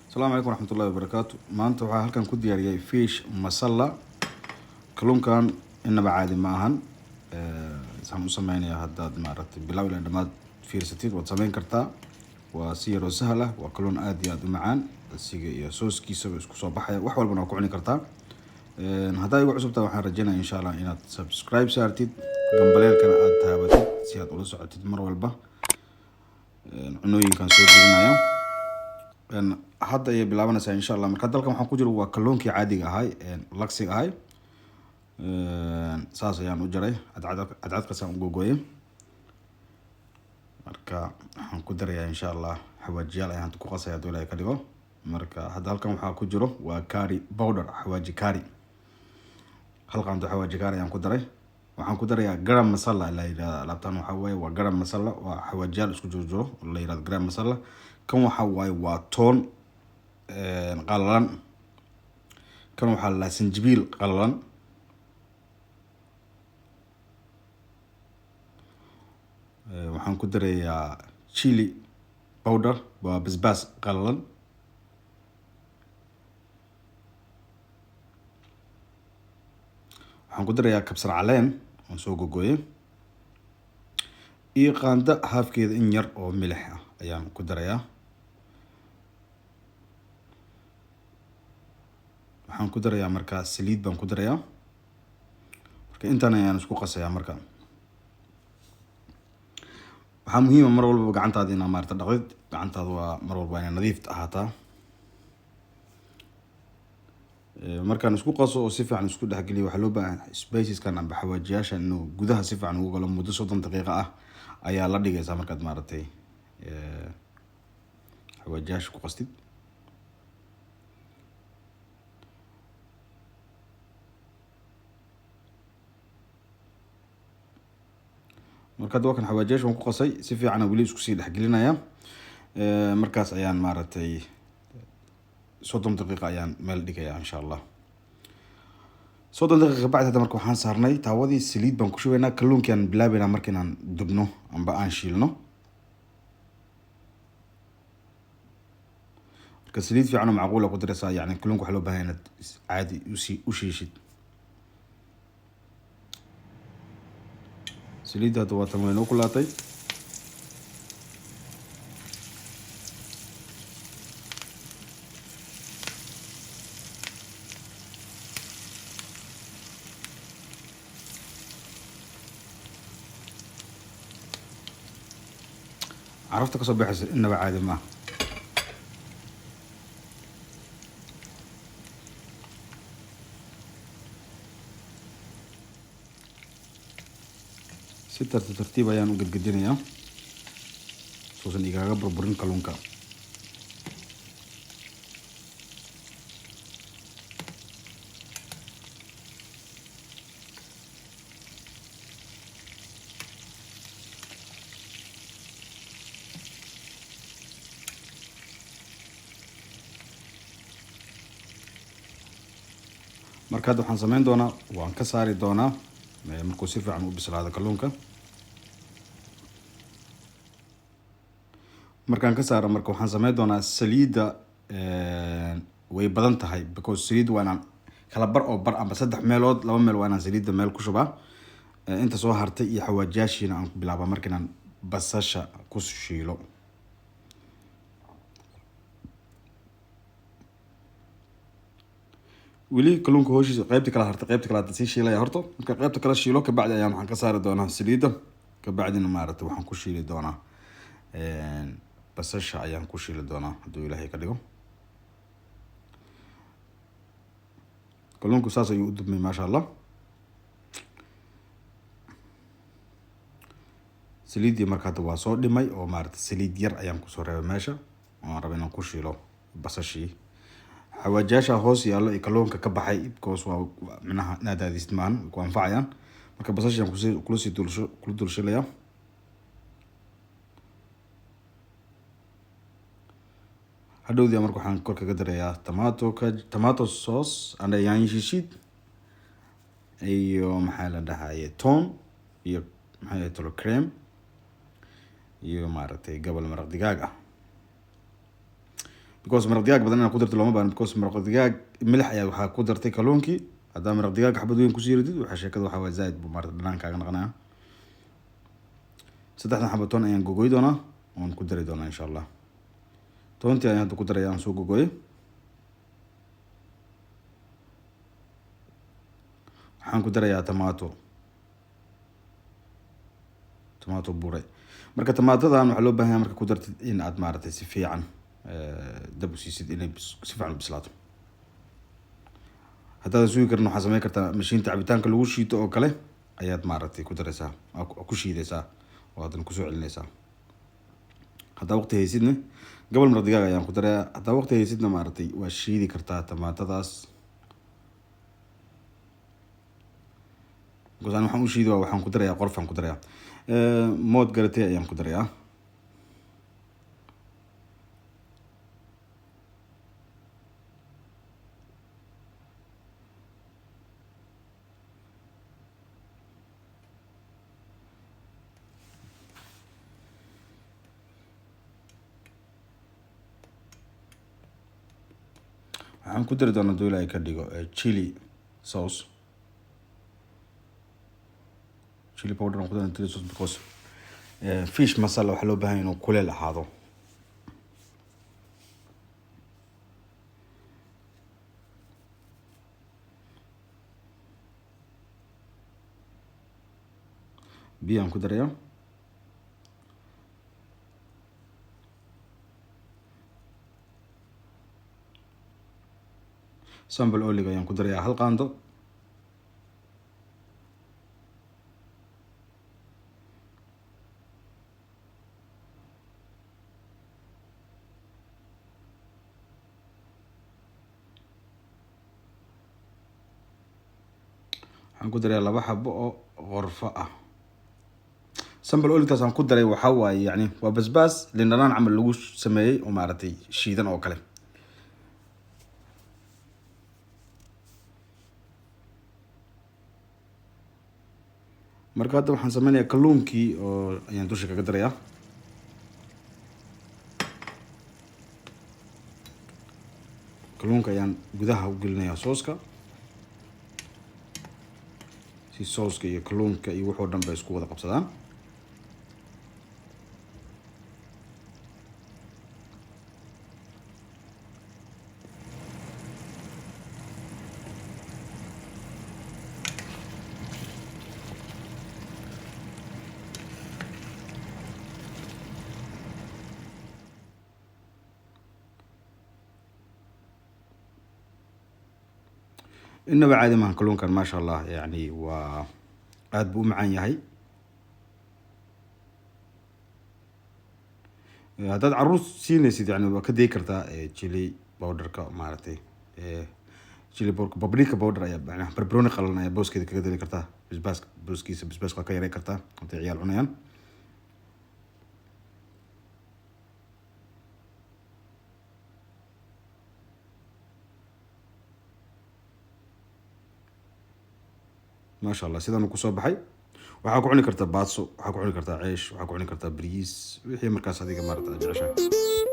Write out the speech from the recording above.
السلام عليكم ورحمة الله وبركاته. maanta waxaa halkan ku diyaariyay fish masala. kalluunkan inaba caadi ma ahan. Waxaan u sameynayaa haddaad maaragtay bilow ilaa dhamaad fiirsatid waad sameyn kartaa. waa si yar oo sahal ah, waa kalluun aad iyo aad u macaan, asiga iyo sooskiisa isku soo baxaya, wax walbana waa ku cuni kartaa. haddaa igu cusubtaa waxaan rajeynayaa insha Allah inaad subscribe saartid, gambaleelkana aad taabatid si aad ula socotid mar walba cunooyinkan soo gelinayo. hadda ayay bilaabanaysaa insha Allah. marka dalkan waxaan ku jiro waa kalluunkii caadiga ahay, laksiga ahay. saas ayaan u jaray, cadcadkaasaan u googooyay. marka waxaan ku darayaa insha Allah xawaajiyaal ayaan ku qasaya hadduu Ilaahay ka dhigo. marka hadda halkan waxaa ku jiro waa curry powder, xawaaji curry. hal qaando xawaaji curry ayaan ku daray. waxaan ku darayaa garam masala la yiraahdo. alaabtan waxaa waaye waa garam masala, waa xawaajiyaal isku jiro la yiraahdo garam masala. kan waxaa waaye waa toon qalalan. kan waxaa la sinjibiil qalalan. waxaan ku darayaa chili powder, waa basbaas qalalan. waxaan ku darayaa kabsar caleen oo soo googooyay, iyo qaando haafkeeda in yar oo milix ah ayaan ku darayaa. waxaan ku darayaa markaa saliid baan ku darayaa. marka intaan ayaan isku qasayaa. marka waxaa muhiim ah mar walba gacantaada inaad maarta dhaqdid. gacantaada waa mar walba inay nadiif ahaataa. markaan isku qaso oo si fiican isku dhexgeliyo, waxaa loo baahan spaceskan amba xawaajiyaashan inuu gudaha si fiican ugu galo muddo 30 daqiiqo ah ayaa la dhigaysaa markaad maaragtay xawaajiyaasha ku qastid. marka waa kan xawaajiyaasha waan ku qasay, si fiican weli isku sii dhexgelinaya. markaas ayaan maaragtay 30 daqiiqo ayaan meel dhigayaa insha Allah. 30 daqiiqo bacdi hadda marka waxaan saarnay taawadii, saliid baan ku shubaynaa. kalluunki aan bilaabaynaa marka inaan dubno amba aan shiilno. marka saliid fiican oo macquul ah ku daraysaa. yani kalluunka waxaa loo baahan inaad caadi u shiishid. saliidda hadda waa tan weyn oo kulaatay. carafta kasoo baxaysa inaba caadi maaha. si tartiib ayaan u gedgedinayaa suusan igaaga burburin kalluunka. marka hadda waxaan sameyn doonaa, waan ka saari doonaa markuu si fiican u bislaado kalluunka. markaan ka saaro marka waxaan sameyn doonaa saliidda way badan tahay because saliid waa inaan kala bar oo bar amba 3 meelood 2 meel waa inaan saliidda meel ku shubaa. inta soo hartay iyo xawaajiyaashiina aan ku bilaaba marka inaan basasha ku shiilo. weli kalluunka hooshiisa qaybta kala hartay, qaybta kale sii shiilaya horta. marka qaybta kala shiilo ka bacdi ayaan waxaan ka saari doonaa saliidda. ka bacdina maaragtay waxaan ku shiili doonaa basasha ayaan ku shiili doonaa hadduu Ilaahay ka dhigo. kalluunku saas ayuu u dubmay maasha Allah. saliiddii marka hadda waa soo dhimay oo maaragtay saliid yar ayaan kusoo reebay meesha oo rabo inaan ku shiilo basashii. xawaajiyaasha hoos yaallo ee kalluunka ka baxay because waa micnaha naadaadiis maan ku anfacayaan. marka basasha ayaan kula dulshilayaa. hadhowdii marka waxaan kor kaga darayaa tomato sauce and yaanyo shiishid iyo maxaa la dhahaye toon iyo maxaa tolo cream iyo maaragtay gobol maraq digaag ah. because maraq digaag badan inaad ku darto looma baahan, because maraq digaag milix ayaa waxaa ku dartay kalluunkii. haddaa maraq digaag xabad weyn kusii ridid waxaa sheekada waxaa waa zaaid buu maarata dhanaankaaga naqanaya. saddexdan xabo toon ayaan gogoy doonaa oon ku dari doonaa insha allah. toontii ayaan hadda ku daraya, aan soo gogoye. waxaan ku darayaa tomato buuray. marka tomaatadan waxaa loo baahan yahay marka ku dartid in aad maaragtay si fiican dab u siisid inay si fiican u bislaato. haddaad sugi karin waxaad samayn kartaa mashiinta cabitaanka lagu shiito oo kale ayaad maaragtay ku daraysaa, ku shiidaysaa oo haddana kusoo celinaysaa. haddaa waqti haysidna gobol maraq digaag ayaan ku darayaa. haddaa waqti haysidna maaragtay waa shiidi kartaa tomaatadaas. goosaan waxaan u shiidi waxaan ku darayaa qorfaan ku darayaa, mood garatay ayaan ku darayaa. waxaan ku dari doonaa doila ay ka dhigo chili sauce, chili powder. aan ku darin chili sauce because fish masala waxaa loo baahan yahay inuu kuleel ahaado. biyo aan ku darayaa. sambal olive ayaan ku darayaa hal qaando. waxaan ku darayaa 2 xabo oo qorfo ah. sambal olive-taas aan ku daray waxaa waaye yani waa basbaas liin dhanaan camal lagu sameeyey oo maaragtay shiidan oo kale. marka hadda waxaan sameynayaa kalluunkii oo ayaan dusha kaga darayaa. kalluunka ayaan gudaha u gelinayaa sooska, si sooska iyo kalluunka iyo wuxuu dhan ba isku wada qabsadaan. إنه عادي ما كلون كان ما شاء الله يعني وعاد بو معان ياهي. هذا عروس سينيسيد يعني وكدي كرتا تشيلي باودر كا مارتي تشيلي بابريكا باودر يعني بربروني قلنا يا بوس كده كده كرتا بس بوسكيس بس كا يري كرتا انت عيال عنيان. ما شاء الله سيدان كوسو بحي waxaa ku cuni kartaa baadso, waxaa ku cuni kartaa ceesh, waxaa ku cuni kartaa bariis, wixii markaas adiga maarata jeceshahay.